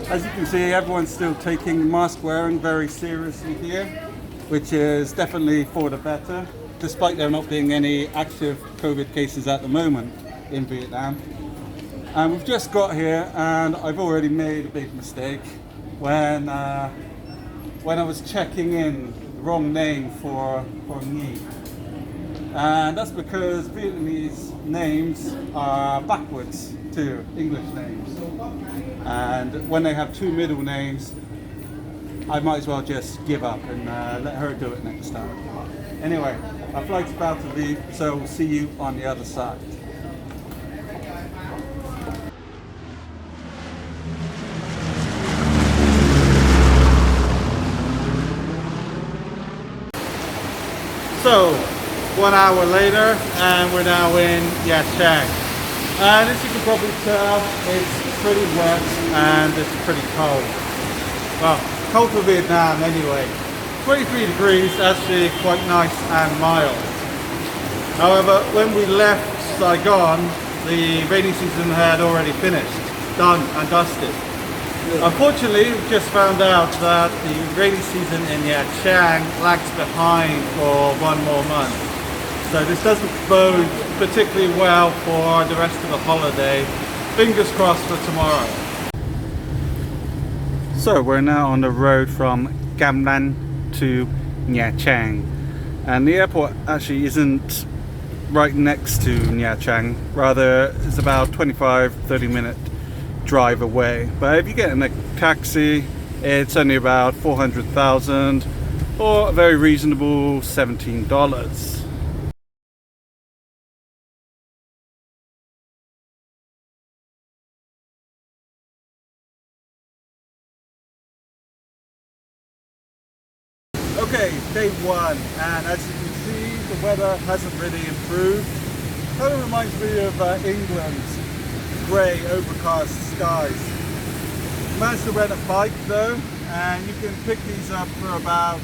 As you can see, everyone's still taking mask wearing very seriously here, which is definitely for the better, despite there not being any active COVID cases at the moment in Vietnam. And we've just got here, and I've already made a big mistake when I was checking in the wrong name for Nhi. And that's because Vietnamese names are backwards to English names. And when they have two middle names, I might as well just give up and let her do it next time. Anyway, our flight's about to leave, so we'll see you on the other side. So, 1 hour later, and we're now in Nha Trang. And as you can probably tell, it's pretty wet and it's pretty cold. Well, cold for Vietnam anyway. 23 degrees, actually quite nice and mild. However, when we left Saigon, the rainy season had already finished, done and dusted. Unfortunately, we just found out that the rainy season in Nha Trang lags behind for 1 more month. So this doesn't bode particularly well for the rest of the holiday. Fingers crossed for tomorrow. So we're now on the road from Cam Ranh to Nha Trang. And the airport actually isn't right next to Nha Trang. Rather, it's about 25-30 minute drive away. But if you get in a taxi, it's only about 400,000 or a very reasonable $17. Okay, day one, and as you can see, the weather hasn't really improved. Kind of reminds me of England's grey, overcast skies. Managed to rent a bike though, and you can pick these up for about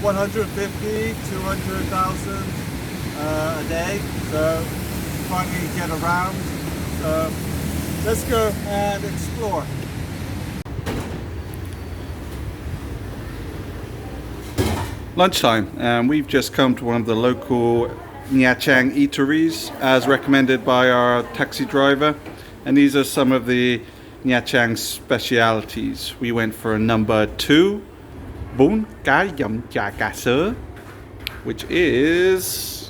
150, 200,000 a day. So finally get around. So let's go and explore. Lunchtime, and we've just come to one of the local Nha Trang eateries as recommended by our taxi driver, and these are some of the Nha Trang specialities. We went for number 2, bún cá dầm chả cá sớ, which is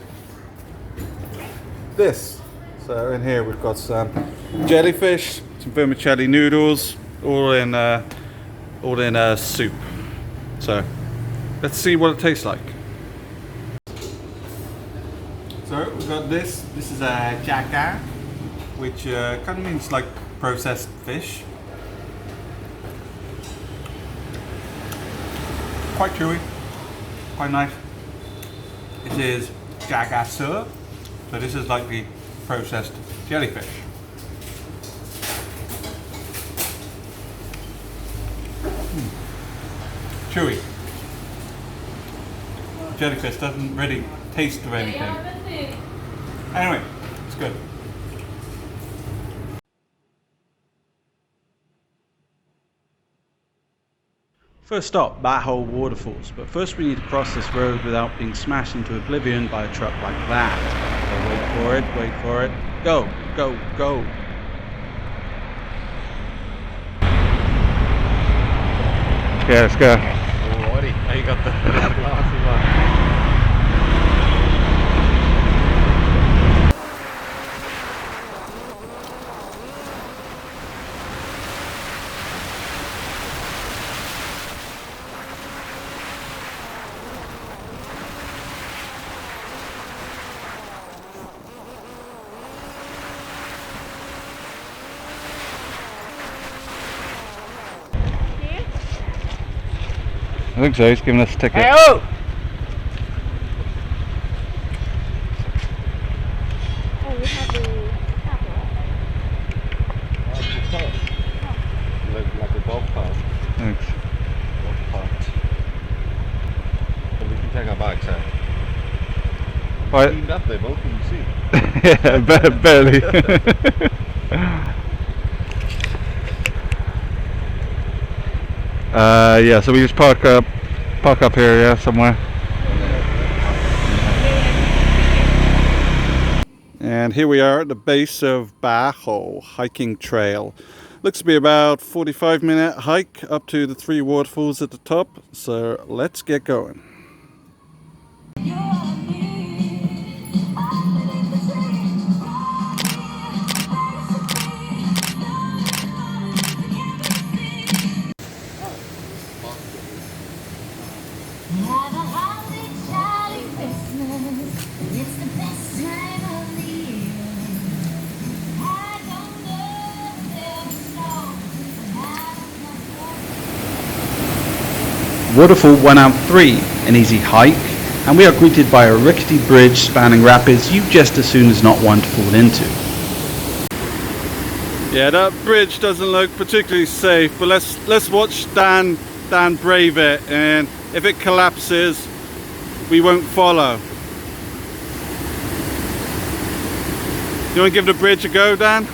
this. So in here we've got some jellyfish, some vermicelli noodles, all in a soup. So let's see what it tastes like. So we've got this. This is a chả cá, which kind of means like processed fish. Quite chewy, quite nice. This is chả cá sớ, so this is like the processed jellyfish. Chewy. Jellyfish doesn't really taste of anything. Anyway, it's good. First stop, Third Waterfalls, but first we need to cross this road without being smashed into oblivion by a truck like that. So wait for it, go, go, go. Okay, let's go. Alrighty, now you got the glasses on. I think so, he's giving us a ticket. Hey, oh! Oh, we have the like a golf cart. Thanks. Golf cart. So we can take our bikes out. Right. Cleaned up there, Bo, can you see? Yeah, barely. Yeah, so we just park up here, yeah, somewhere. And here we are at the base of Baho hiking trail. Looks to be about 45-minute hike up to the 3 waterfalls at the top. So let's get going. Have a holly jolly Christmas. It's the best time of the year. I don't know if there'll be snow, but Waterfall 1 out 3, an easy hike, and we are greeted by a rickety bridge spanning rapids you just as soon as not want to fall into. Yeah, that bridge doesn't look particularly safe, but let's watch Dan brave it, and if it collapses, we won't follow. You want to give the bridge a go, Dan?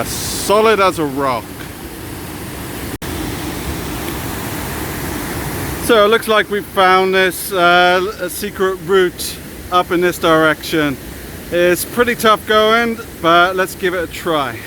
Solid as a rock. So it looks like we've found this a secret route up in this direction. It's pretty tough going, but let's give it a try.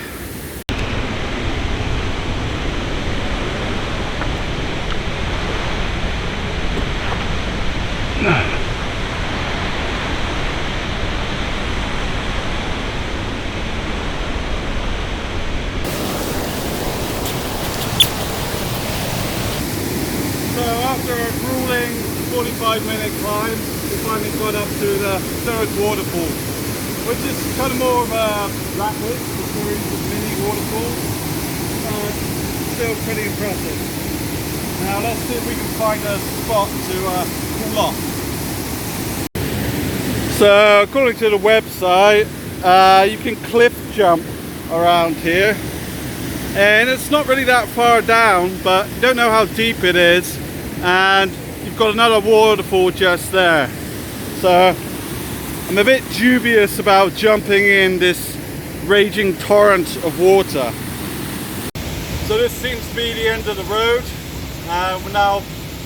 After a grueling 45-minute climb, we finally got up to the Third Waterfall, which is kind of more of a rapid, a series of mini waterfalls, but still pretty impressive. Now let's see if we can find a spot to cool off. So according to the website, you can cliff jump around here, and it's not really that far down, but you don't know how deep it is. And you've got another waterfall just there, so I'm a bit dubious about jumping in this raging torrent of water. So this seems to be the end of the road, and we're now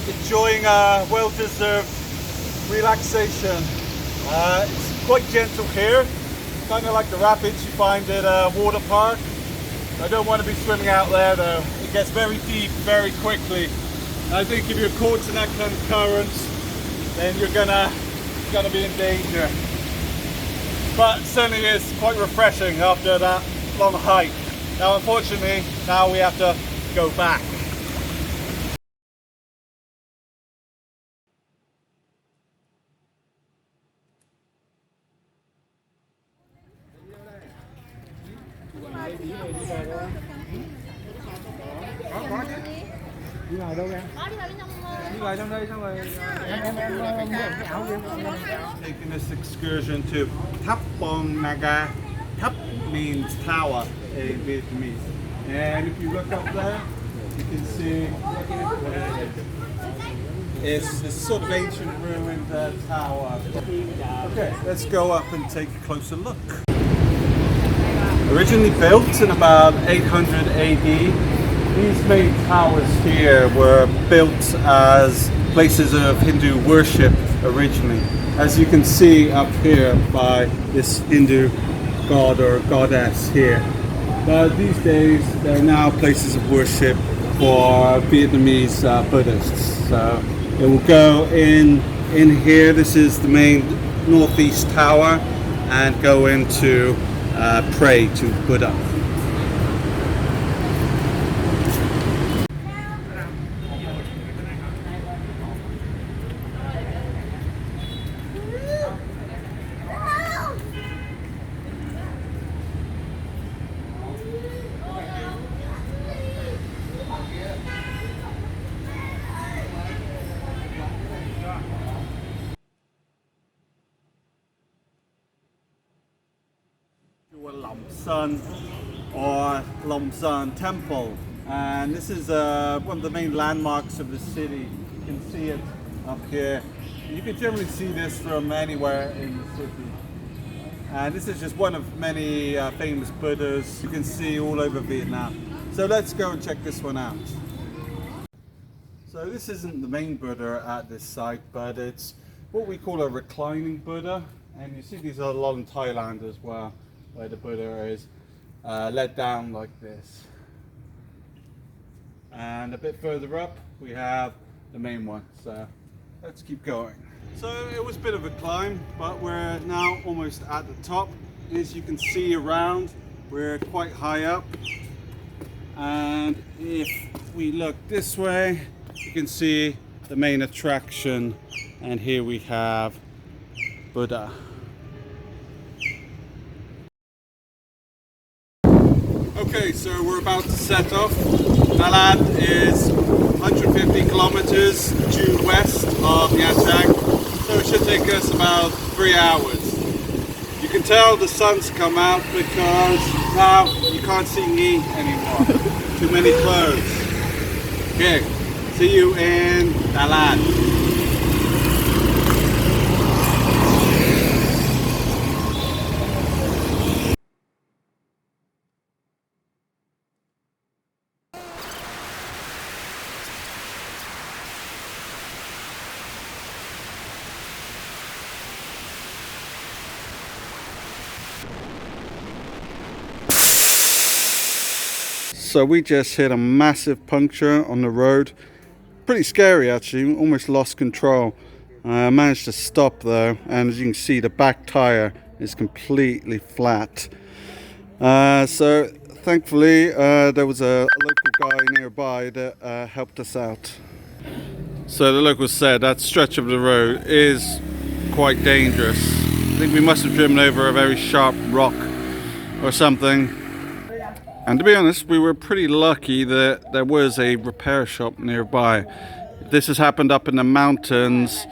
enjoying a well-deserved relaxation. It's quite gentle here, kind of like the rapids you find at a water park. I don't want to be swimming out there though, it gets very deep very quickly. I think if you're caught in that kind of current, then you're gonna be in danger. But certainly is quite refreshing after that long hike. Now unfortunately, now we have to go back. Đi vào đâu em? Đi vào trong đây xong rồi em mượn cái áo đi. Taking this excursion to Tháp Bong Naga. Tháp means tower in Vietnamese. And if you look up there, you can see it's this sort of ancient ruined tower. Okay, let's go up and take a closer look. Originally built in about 800 AD, these main towers here were built as places of Hindu worship originally. As you can see up here by this Hindu god or goddess here. But these days they're now places of worship for Vietnamese Buddhists. So it will go in here. This is the main northeast tower, and go into pray to Buddha. Long Sun or Long Sun Temple, and this is one of the main landmarks of the city. You can see it up here. You can generally see this from anywhere in the city. And this is just one of many famous Buddhas you can see all over Vietnam. So let's go and check this one out. So this isn't the main Buddha at this site, but it's what we call a reclining Buddha. And you see these are a lot in Thailand as well, where the Buddha is let down like this. And a bit further up we have the main one. So let's keep going. So it was a bit of a climb, but we're now almost at the top. As you can see around, we're quite high up. And if we look this way, you can see the main attraction. And here we have Buddha. Okay, so we're about to set off. Dalat is 150 kilometers due west of Nha Trang, so it should take us about 3 hours. You can tell the sun's come out because now you can't see me anymore. Too many clothes. Okay, see you in Dalat. So we just hit a massive puncture on the road. Pretty scary actually, almost lost control. I managed to stop though, and as you can see the back tire is completely flat. So thankfully there was a local guy nearby that helped us out. So the locals said that stretch of the road is quite dangerous. I think we must have driven over a very sharp rock or something. And to be honest, we were pretty lucky that there was a repair shop nearby. If this has happened up in the mountains,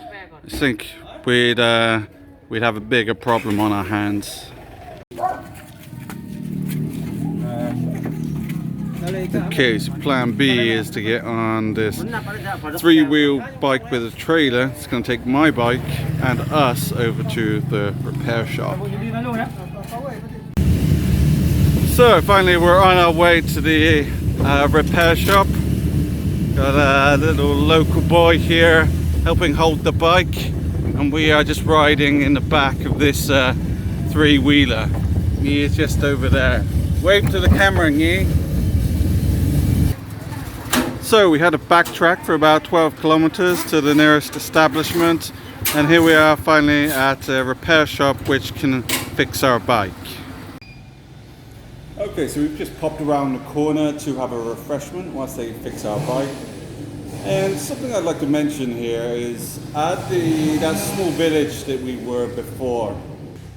I think we'd have a bigger problem on our hands. Okay, so plan B is to get on this 3-wheel bike with a trailer. It's going to take my bike and us over to the repair shop. So finally we're on our way to the repair shop. Got a little local boy here helping hold the bike, and we are just riding in the back of this 3-wheeler. He is just over there. Wave to the camera, Nhi. So we had to backtrack for about 12 kilometers to the nearest establishment, and here we are finally at a repair shop which can fix our bike. Okay, so we've just popped around the corner to have a refreshment whilst they fix our bike. And something I'd like to mention here is at that small village that we were before,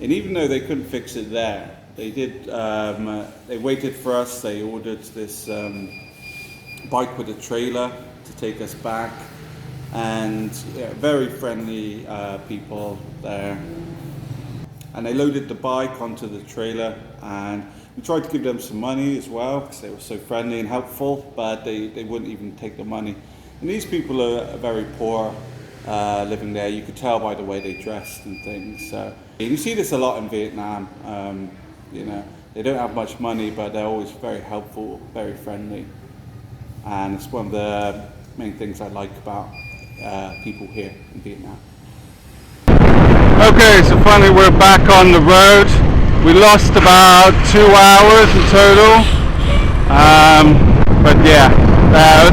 and even though they couldn't fix it there, they did. They waited for us. They ordered this bike with a trailer to take us back, and yeah, very friendly people there. And they loaded the bike onto the trailer, and we tried to give them some money as well because they were so friendly and helpful, but they wouldn't even take the money. And these people are very poor living there. You could tell by the way they dressed and things. So you see this a lot in Vietnam. You know, they don't have much money, but they're always very helpful, very friendly. And it's one of the main things I like about people here in Vietnam. Okay, so finally we're back on the road. We lost about 2 hours in total, but yeah,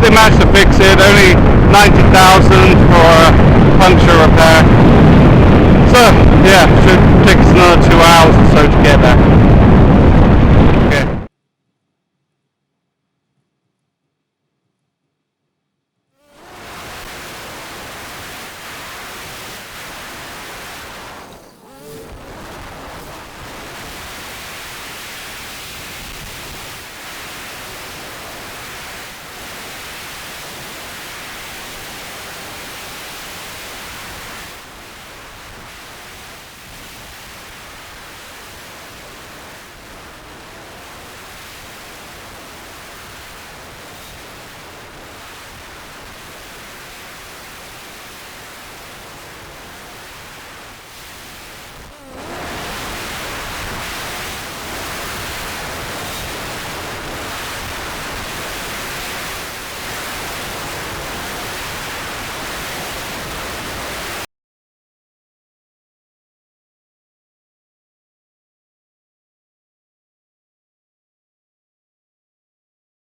they managed to fix it. Only 90,000 for puncture repair. So yeah, should take us another 2 hours or so to get there.